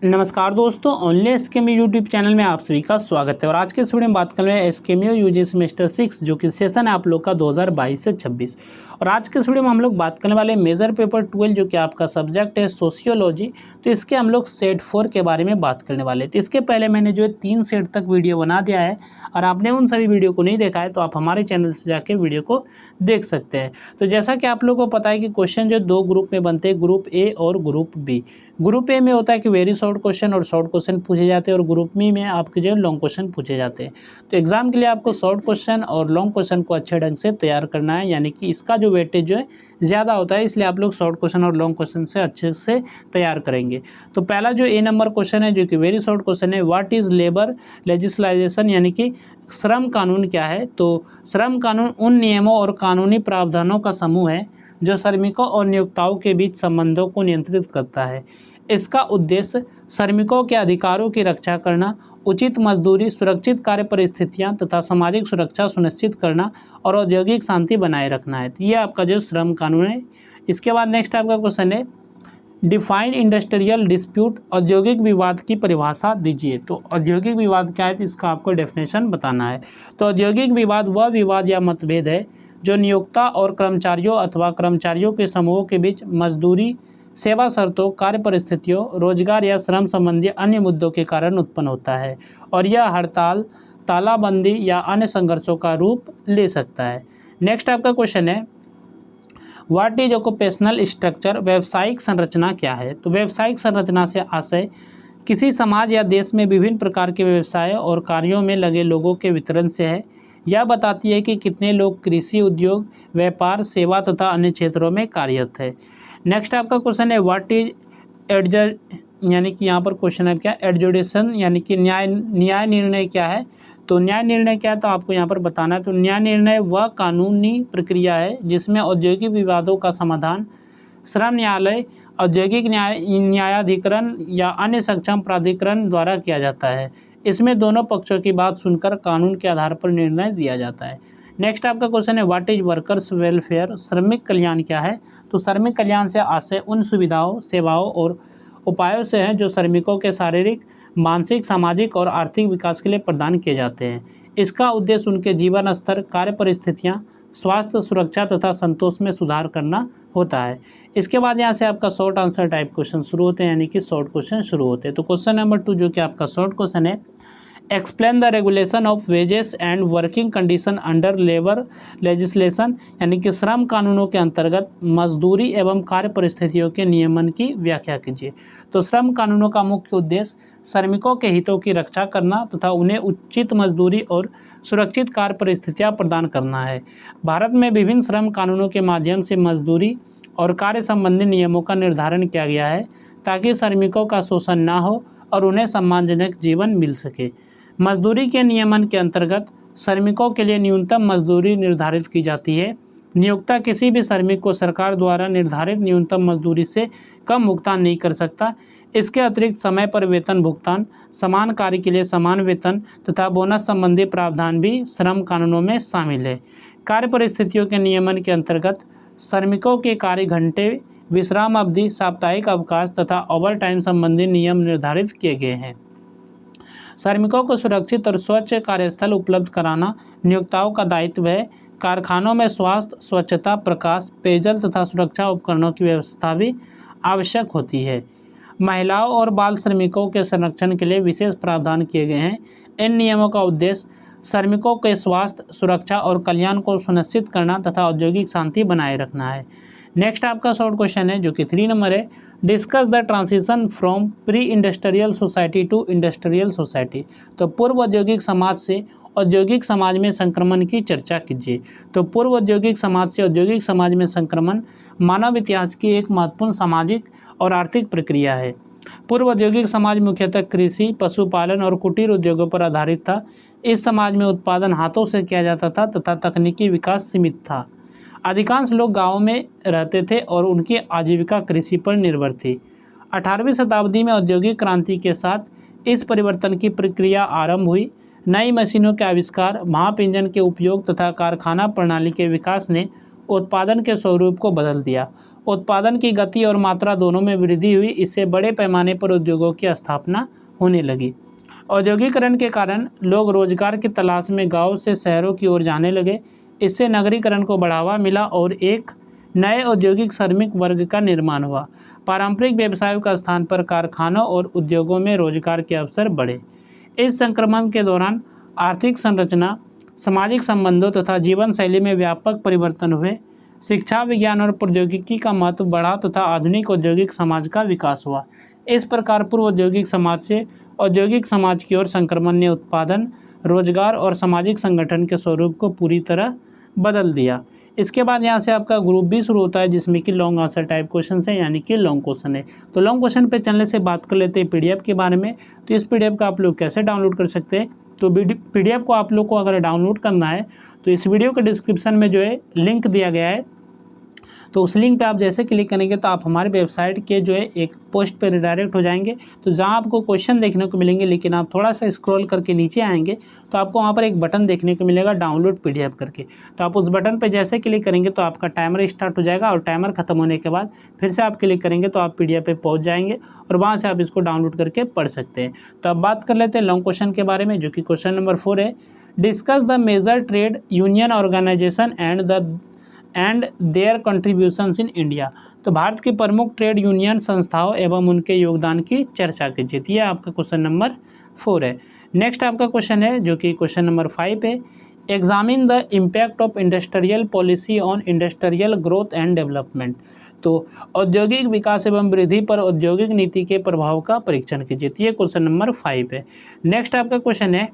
नमस्कार दोस्तों, only एसकेएमयू YouTube channel में आप सभी का स्वागत है। और आज के इस वीडियो में बात कर रहे हैं एसकेएमयू यूजी सेमेस्टर 6 जो कि सेशन है आप लोग का 2022 से 26। और आज के इस वीडियो में हम लोग बात करने वाले मेजर पेपर 12 जो कि आपका सब्जेक्ट है सोशियोलॉजी। तो इसके हम लोग सेट 4 के बारे में बात करने वाले हैं। तो इसके पहले मैंने जो है 3 सेट तक वीडियो बना दिया है, और आपने उन सभी वीडियो को नहीं देखा है तो आप हमारे चैनल से जाके वीडियो को देख सकते हैं। तो जैसा कि आप लोगों को पता है कि क्वेश्चन जो 2 ग्रुप में बनते हैं, ग्रुप ए और ग्रुप बी। ग्रुप ए में होता है कि वेरी शॉर्ट क्वेश्चन और शॉर्ट क्वेश्चन पूछे जाते हैं, और ग्रुप बी में आपके जो लॉन्ग क्वेश्चन पूछे जाते हैं। तो एग्जाम के लिए आपको शॉर्ट क्वेश्चन और लॉन्ग क्वेश्चन को अच्छे ढंग से तैयार करना है, यानी कि इसका जो वेटेज जो है ज़्यादा होता है, इसलिए आप लोग शॉर्ट क्वेश्चन और लॉन्ग क्वेश्चन से अच्छे से तैयार करेंगे। तो पहला जो ए नंबर क्वेश्चन है जो कि वेरी शॉर्ट क्वेश्चन है, व्हाट इज़ लेबर लेजिस्लेशन, यानी कि श्रम कानून क्या है। तो श्रम कानून उन नियमों और कानूनी प्रावधानों का समूह है जो श्रमिकों और नियोक्ताओं के बीच संबंधों को नियंत्रित करता है। इसका उद्देश्य श्रमिकों के अधिकारों की रक्षा करना, उचित मजदूरी, सुरक्षित कार्य परिस्थितियां तथा सामाजिक सुरक्षा सुनिश्चित करना और औद्योगिक शांति बनाए रखना है। तो ये आपका जो श्रम कानून है। इसके बाद नेक्स्ट आपका क्वेश्चन है, डिफाइंड इंडस्ट्रियल डिस्प्यूट, औद्योगिक विवाद की परिभाषा दीजिए। तो औद्योगिक विवाद क्या है, तो इसका आपको डेफिनेशन बताना है। तो औद्योगिक विवाद वह विवाद या मतभेद है जो नियोक्ता और कर्मचारियों अथवा कर्मचारियों के समूहों के बीच मजदूरी, सेवा शर्तों, कार्य परिस्थितियों, रोजगार या श्रम संबंधी अन्य मुद्दों के कारण उत्पन्न होता है, और यह हड़ताल, तालाबंदी या अन्य संघर्षों का रूप ले सकता है। नेक्स्ट आपका क्वेश्चन है, व्हाट इज ऑक्यूपेशनल स्ट्रक्चर, व्यवसायिक संरचना क्या है। तो व्यवसायिक संरचना से आशय किसी समाज या देश में विभिन्न प्रकार के व्यवसायों और कार्यों में लगे लोगों के वितरण से है। यह बताती है कि कितने लोग कृषि, उद्योग, व्यापार, सेवा तथा अन्य क्षेत्रों में कार्यरत है। नेक्स्ट आपका क्वेश्चन है, व्हाट इज एडजर, यानी कि यहाँ पर क्वेश्चन है क्या, एडजुडिशन, यानी कि न्याय निर्णय क्या है। तो न्याय निर्णय क्या है, तो आपको यहाँ पर बताना है। तो न्याय निर्णय वह कानूनी प्रक्रिया है जिसमें औद्योगिक विवादों का समाधान श्रम न्यायालय, औद्योगिक न्यायाधिकरण या अन्य सक्षम प्राधिकरण द्वारा किया जाता है। इसमें दोनों पक्षों की बात सुनकर कानून के आधार पर निर्णय दिया जाता है। नेक्स्ट आपका क्वेश्चन है, व्हाट इज वर्कर्स वेलफेयर, श्रमिक कल्याण क्या है। तो श्रमिक कल्याण से आशय उन सुविधाओं, सेवाओं और उपायों से हैं जो श्रमिकों के शारीरिक, मानसिक, सामाजिक और आर्थिक विकास के लिए प्रदान किए जाते हैं। इसका उद्देश्य उनके जीवन स्तर, कार्य परिस्थितियां, स्वास्थ्य, सुरक्षा तथा संतोष में सुधार करना होता है। इसके बाद यहाँ से आपका शॉर्ट आंसर टाइप क्वेश्चन शुरू होते हैं, यानी कि शॉर्ट क्वेश्चन शुरू होते हैं। तो क्वेश्चन नंबर 2 जो कि आपका शॉर्ट क्वेश्चन है, explain the regulation of wages and working condition under labour legislation, यानी कि श्रम कानूनों के अंतर्गत मजदूरी एवं कार्य परिस्थितियों के नियमन की व्याख्या कीजिए। तो श्रम कानूनों का मुख्य उद्देश्य श्रमिकों के हितों की रक्षा करना तथा उन्हें उचित मजदूरी और सुरक्षित कार्य परिस्थितियां प्रदान करना है। भारत में विभिन्न श्रम कानूनों के माध्यम से मजदूरी और कार्य संबंधी नियमों का निर्धारण किया गया है ताकि श्रमिकों का शोषण न हो और उन्हें सम्मानजनक जीवन मिल सके। मजदूरी के नियमन के अंतर्गत श्रमिकों के लिए न्यूनतम मजदूरी निर्धारित की जाती है। नियोक्ता किसी भी श्रमिक को सरकार द्वारा निर्धारित न्यूनतम मजदूरी से कम भुगतान नहीं कर सकता। इसके अतिरिक्त समय पर वेतन भुगतान, समान कार्य के लिए समान वेतन तथा बोनस संबंधी प्रावधान भी श्रम कानूनों में शामिल है। कार्य परिस्थितियों के नियमन के अंतर्गत श्रमिकों के कार्य घंटे, विश्राम अवधि, साप्ताहिक अवकाश तथा ओवर टाइम संबंधी नियम निर्धारित किए गए हैं। श्रमिकों को सुरक्षित और स्वच्छ कार्यस्थल उपलब्ध कराना नियोक्ताओं का दायित्व है। कारखानों में स्वास्थ्य, स्वच्छता, प्रकाश, पेयजल तथा सुरक्षा उपकरणों की व्यवस्था भी आवश्यक होती है। महिलाओं और बाल श्रमिकों के संरक्षण के लिए विशेष प्रावधान किए गए हैं। इन नियमों का उद्देश्य श्रमिकों के स्वास्थ्य, सुरक्षा और कल्याण को सुनिश्चित करना तथा औद्योगिक शांति बनाए रखना है। नेक्स्ट आपका शॉर्ट क्वेश्चन है जो कि 3 नंबर है, discuss the transition from pre industrial society to industrial society. तो पूर्व औद्योगिक समाज से औद्योगिक समाज में संक्रमण की चर्चा कीजिए। तो पूर्व औद्योगिक समाज से औद्योगिक समाज में संक्रमण मानव इतिहास की एक महत्वपूर्ण सामाजिक और आर्थिक प्रक्रिया है। पूर्व औद्योगिक समाज मुख्यतः कृषि, पशुपालन और कुटीर उद्योगों पर आधारित था। इस समाज में उत्पादन हाथों से किया जाता था तथा तकनीकी विकास सीमित था। अधिकांश लोग गाँव में रहते थे और उनकी आजीविका कृषि पर निर्भर थी। 18वीं शताब्दी में औद्योगिक क्रांति के साथ इस परिवर्तन की प्रक्रिया आरंभ हुई। नई मशीनों के आविष्कार, भाप इंजन के उपयोग तथा कारखाना प्रणाली के विकास ने उत्पादन के स्वरूप को बदल दिया। उत्पादन की गति और मात्रा दोनों में वृद्धि हुई। इससे बड़े पैमाने पर उद्योगों की स्थापना होने लगी। औद्योगिकरण के कारण लोग रोजगार की तलाश में गांव से शहरों की ओर जाने लगे। इससे नगरीकरण को बढ़ावा मिला और एक नए औद्योगिक श्रमिक वर्ग का निर्माण हुआ। पारंपरिक व्यवसायों का स्थान पर कारखानों और उद्योगों में रोजगार के अवसर बढ़े। इस संक्रमण के दौरान आर्थिक संरचना, सामाजिक संबंधों तथा जीवन शैली में व्यापक परिवर्तन हुए। शिक्षा, विज्ञान और प्रौद्योगिकी का महत्व बढ़ा तथा आधुनिक औद्योगिक समाज का विकास हुआ। इस प्रकार पूर्व औद्योगिक समाज से औद्योगिक समाज की ओर संक्रमण ने उत्पादन, रोजगार और सामाजिक संगठन के स्वरूप को पूरी तरह बदल दिया। इसके बाद यहाँ से आपका ग्रुप बी शुरू होता है, जिसमें कि लॉन्ग आंसर टाइप क्वेश्चन है, यानी कि लॉन्ग क्वेश्चन है। तो लॉन्ग क्वेश्चन पे चलने से बात कर लेते हैं पीडीएफ के बारे में। तो इस पीडीएफ का आप लोग कैसे डाउनलोड कर सकते हैं, तो पीडीएफ को आप लोग को अगर डाउनलोड करना है तो इस वीडियो के डिस्क्रिप्शन में जो है लिंक दिया गया है, तो उस लिंक पे आप जैसे क्लिक करेंगे तो आप हमारे वेबसाइट के जो है एक पोस्ट पे रिडायरेक्ट हो जाएंगे। तो जहाँ आपको क्वेश्चन देखने को मिलेंगे, लेकिन आप थोड़ा सा स्क्रॉल करके नीचे आएंगे तो आपको वहाँ पर एक बटन देखने को मिलेगा डाउनलोड पीडीएफ करके। तो आप उस बटन पे जैसे क्लिक करेंगे तो आपका टाइमर स्टार्ट हो जाएगा और टाइमर खत्म होने के बाद फिर से आप क्लिक करेंगे तो आप पीडीएफ पे पहुँच जाएंगे और वहाँ से आप इसको डाउनलोड करके पढ़ सकते हैं। तो अब बात कर लेते हैं लॉन्ग क्वेश्चन के बारे में, जो कि क्वेश्चन नंबर 4 है। Discuss the major trade union organization and their contributions in India. तो भारत की प्रमुख ट्रेड यूनियन संस्थाओं एवं उनके योगदान की चर्चा कीजिए। ये आपका क्वेश्चन नंबर 4 है। नेक्स्ट आपका क्वेश्चन है, जो कि क्वेश्चन नंबर 5 है। Examine the impact of industrial policy on industrial growth and development. तो औद्योगिक विकास एवं वृद्धि पर औद्योगिक नीति के प्रभाव का परीक्षण कीजिए। ये क्वेश्चन नंबर 5 है। नेक्स्ट आपका क्वेश्चन है,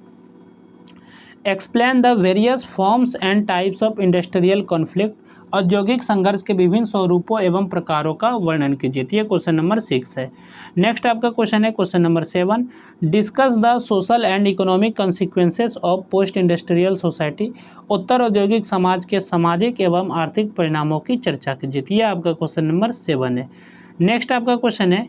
explain the various forms and types of industrial conflict. औद्योगिक संघर्ष के विभिन्न स्वरूपों एवं प्रकारों का वर्णन कीजिए। ये क्वेश्चन नंबर 6 है। नेक्स्ट आपका क्वेश्चन है question number 7। Discuss the social and economic consequences of post industrial society. उत्तर औद्योगिक समाज के सामाजिक एवं आर्थिक परिणामों की चर्चा कीजिए। ये आपका क्वेश्चन नंबर 7 है। नेक्स्ट आपका क्वेश्चन है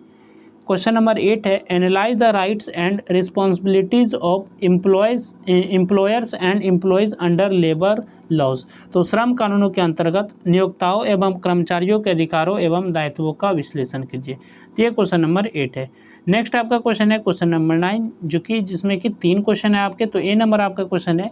क्वेश्चन नंबर 8 है। Analyze the rights and responsibilities of employers and employees under labour laws. तो श्रम कानूनों के अंतर्गत नियोक्ताओं एवं कर्मचारियों के अधिकारों एवं दायित्वों का विश्लेषण कीजिए। तो ये क्वेश्चन नंबर 8 है। नेक्स्ट आपका क्वेश्चन है क्वेश्चन नंबर 9, जो कि जिसमें कि 3 क्वेश्चन है आपके। तो ए नंबर आपका क्वेश्चन है,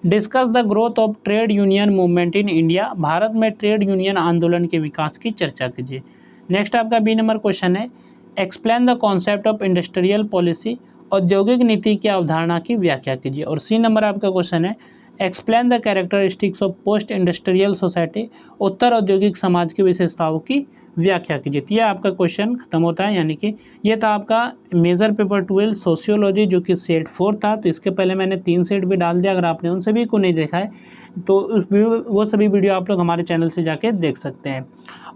discuss the growth of trade union movement in India. Bharat में ट्रेड यूनियन आंदोलन के विकास की चर्चा कीजिए। नेक्स्ट आपका बी नंबर क्वेश्चन है, explain the concept of industrial policy. औद्योगिक नीति की अवधारणा की व्याख्या कीजिए। और सी नंबर आपका क्वेश्चन है, explain the characteristics of post industrial society. उत्तर औद्योगिक समाज की विशेषताओं की व्याख्या कीजिए। यह आपका क्वेश्चन खत्म होता है, यानी कि ये था आपका मेजर पेपर 12 सोशियोलॉजी, जो कि सेट 4 था। तो इसके पहले मैंने 3 सेट भी डाल दिया। अगर आपने उन सभी को नहीं देखा है तो वो सभी वीडियो आप लोग हमारे चैनल से जाके देख सकते हैं।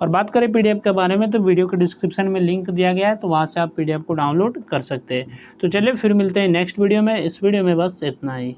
और बात करें पीडीएफ के बारे में, तो वीडियो के डिस्क्रिप्शन में लिंक दिया गया है, तो वहाँ से आप पीडीएफ को डाउनलोड कर सकते हैं। तो चलिए फिर मिलते हैं नेक्स्ट वीडियो में। इस वीडियो में बस इतना ही।